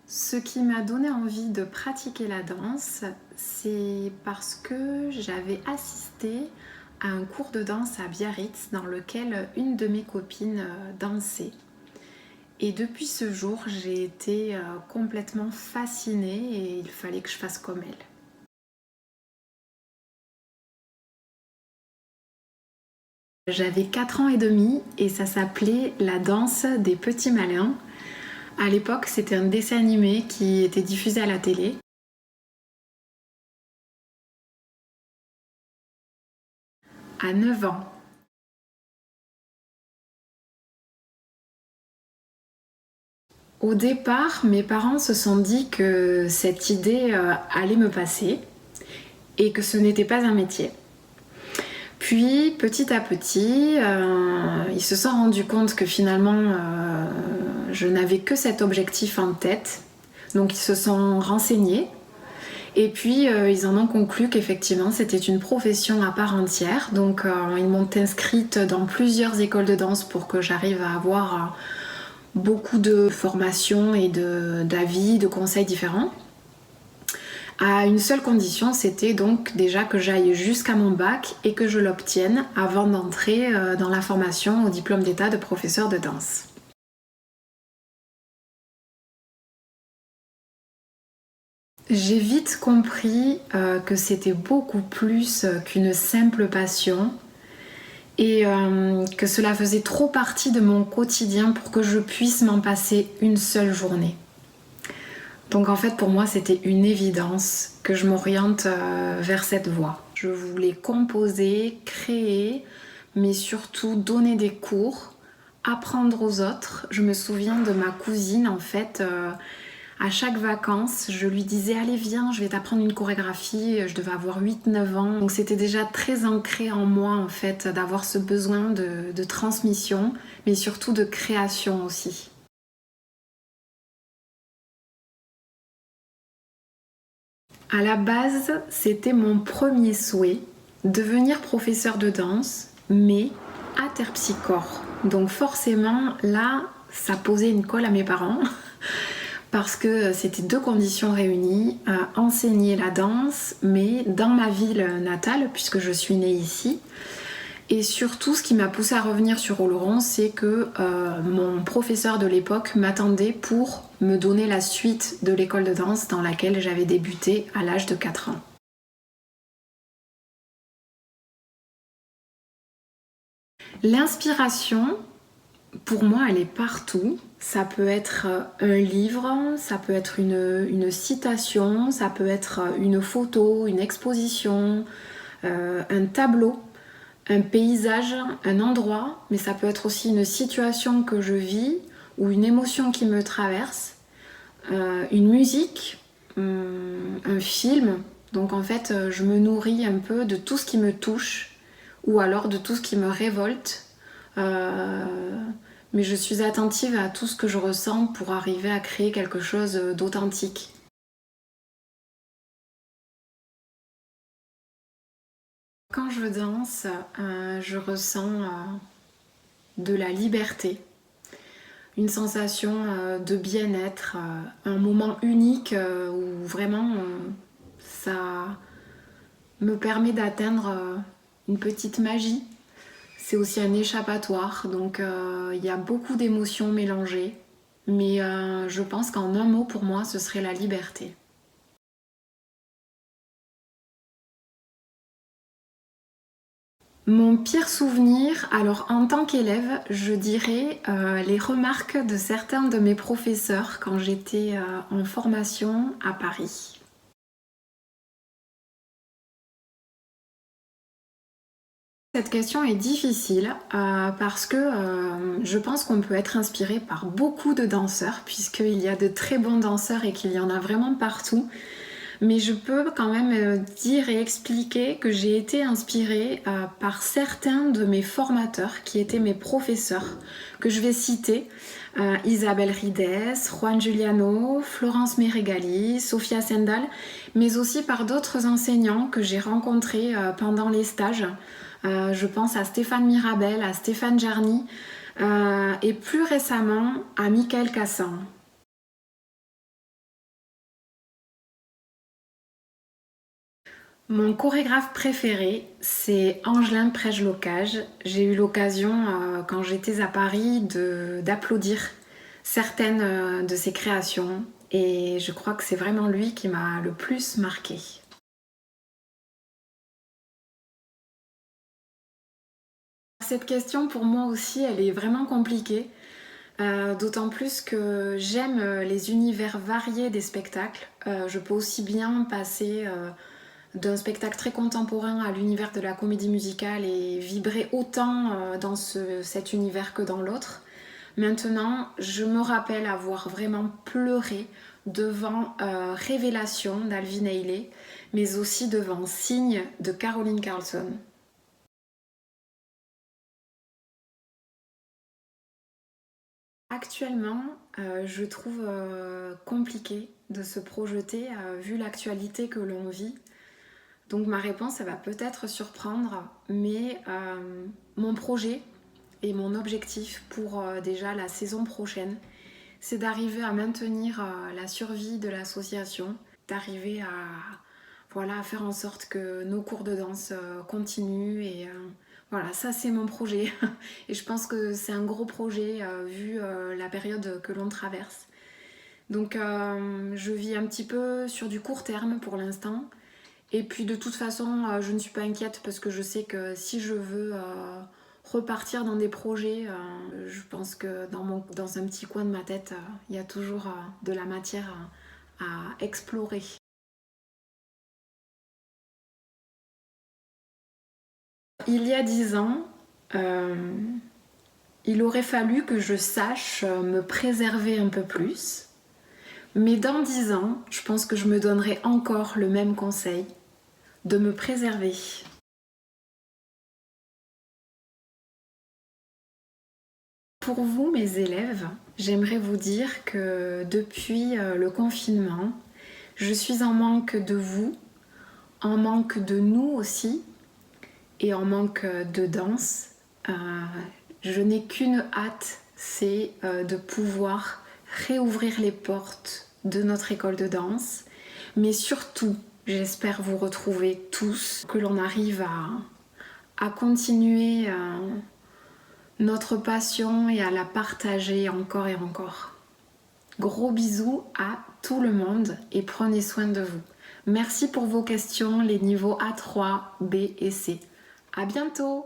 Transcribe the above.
Ce qui m'a donné envie de pratiquer la danse, c'est parce que j'avais assisté à un cours de danse à Biarritz dans lequel une de mes copines dansait. Et depuis ce jour, j'ai été complètement fascinée et il fallait que je fasse comme elle. J'avais 4 ans et demi et ça s'appelait la danse des petits malins. À l'époque, c'était un dessin animé qui était diffusé à la télé. À 9 ans. Au départ, mes parents se sont dit que cette idée allait me passer et que ce n'était pas un métier. Puis, petit à petit, ils se sont rendus compte que finalement, je n'avais que cet objectif en tête. Donc, ils se sont renseignés. Et puis, ils en ont conclu qu'effectivement, c'était une profession à part entière. Donc, ils m'ont inscrite dans plusieurs écoles de danse pour que j'arrive à avoir beaucoup de formations et d'avis, de conseils différents. À une seule condition, c'était donc déjà que j'aille jusqu'à mon bac et que je l'obtienne avant d'entrer dans la formation au diplôme d'état de professeur de danse. J'ai vite compris que c'était beaucoup plus qu'une simple passion et que cela faisait trop partie de mon quotidien pour que je puisse m'en passer une seule journée. Donc en fait pour moi c'était une évidence que je m'oriente vers cette voie. Je voulais composer, créer, mais surtout donner des cours, apprendre aux autres. Je me souviens de ma cousine en fait, à chaque vacances, je lui disais allez viens, je vais t'apprendre une chorégraphie. Je devais avoir 8-9 ans. Donc c'était déjà très ancré en moi en fait d'avoir ce besoin de transmission, mais surtout de création aussi. À la base, c'était mon premier souhait, devenir professeur de danse, mais à Terpsichore. Donc forcément, là, ça posait une colle à mes parents, parce que c'était deux conditions réunies, enseigner la danse, mais dans ma ville natale, puisque je suis née ici. Et surtout, ce qui m'a poussée à revenir sur Oloron, c'est que mon professeur de l'époque m'attendait pour me donner la suite de l'école de danse dans laquelle j'avais débuté à l'âge de 4 ans. L'inspiration, pour moi, elle est partout. Ça peut être un livre, ça peut être une citation, ça peut être une photo, une exposition, un tableau, un paysage, un endroit, mais ça peut être aussi une situation que je vis ou une émotion qui me traverse, une musique, un film. Donc en fait, je me nourris un peu de tout ce qui me touche ou alors de tout ce qui me révolte. Euh, mais je suis attentive à tout ce que je ressens pour arriver à créer quelque chose d'authentique. Quand je danse, je ressens de la liberté, une sensation de bien-être, un moment unique où vraiment ça me permet d'atteindre une petite magie. C'est aussi un échappatoire, donc il y a beaucoup d'émotions mélangées, mais je pense qu'en un mot pour moi ce serait la liberté. Mon pire souvenir, alors en tant qu'élève, je dirais les remarques de certains de mes professeurs quand j'étais en formation à Paris. Cette question est difficile parce que je pense qu'on peut être inspiré par beaucoup de danseurs puisqu'il y a de très bons danseurs et qu'il y en a vraiment partout. Mais je peux quand même dire et expliquer que j'ai été inspirée par certains de mes formateurs qui étaient mes professeurs, que je vais citer. Isabelle Rides, Juan Giuliano, Florence Meregali, Sofia Sendal, mais aussi par d'autres enseignants que j'ai rencontrés pendant les stages. Je pense à Stéphane Mirabel, à Stéphane Jarny et plus récemment à Michael Cassan. Mon chorégraphe préféré, c'est Angelin Prège-Locage. J'ai eu l'occasion, quand j'étais à Paris, d'applaudir certaines de ses créations. Et je crois que c'est vraiment lui qui m'a le plus marqué. Cette question, pour moi aussi, elle est vraiment compliquée. D'autant plus que j'aime les univers variés des spectacles. Je peux aussi bien passer d'un spectacle très contemporain à l'univers de la comédie musicale et vibrer autant dans cet univers que dans l'autre. Maintenant, je me rappelle avoir vraiment pleuré devant Révélation d'Alvin Ailey, mais aussi devant Signe de Caroline Carlson. Actuellement, je trouve compliqué de se projeter vu l'actualité que l'on vit. Donc ma réponse, elle va peut-être surprendre, mais mon projet et mon objectif pour déjà la saison prochaine, c'est d'arriver à maintenir la survie de l'association, d'arriver à, voilà, à faire en sorte que nos cours de danse continuent et voilà, ça c'est mon projet. Et je pense que c'est un gros projet vu la période que l'on traverse. Donc je vis un petit peu sur du court terme pour l'instant. Et puis de toute façon, je ne suis pas inquiète parce que je sais que si je veux repartir dans des projets, je pense que dans un petit coin de ma tête, il y a toujours de la matière à explorer. Il y a 10 ans, il aurait fallu que je sache me préserver un peu plus. Mais dans 10 ans, je pense que je me donnerai encore le même conseil, de me préserver. Pour vous, mes élèves, j'aimerais vous dire que depuis le confinement, je suis en manque de vous, en manque de nous aussi, et en manque de danse. Euh, je n'ai qu'une hâte, c'est de pouvoir réouvrir les portes de notre école de danse, mais surtout, j'espère vous retrouver tous, que l'on arrive à continuer notre passion et à la partager encore et encore. Gros bisous à tout le monde et prenez soin de vous. Merci pour vos questions, les niveaux A3, B et C. À bientôt!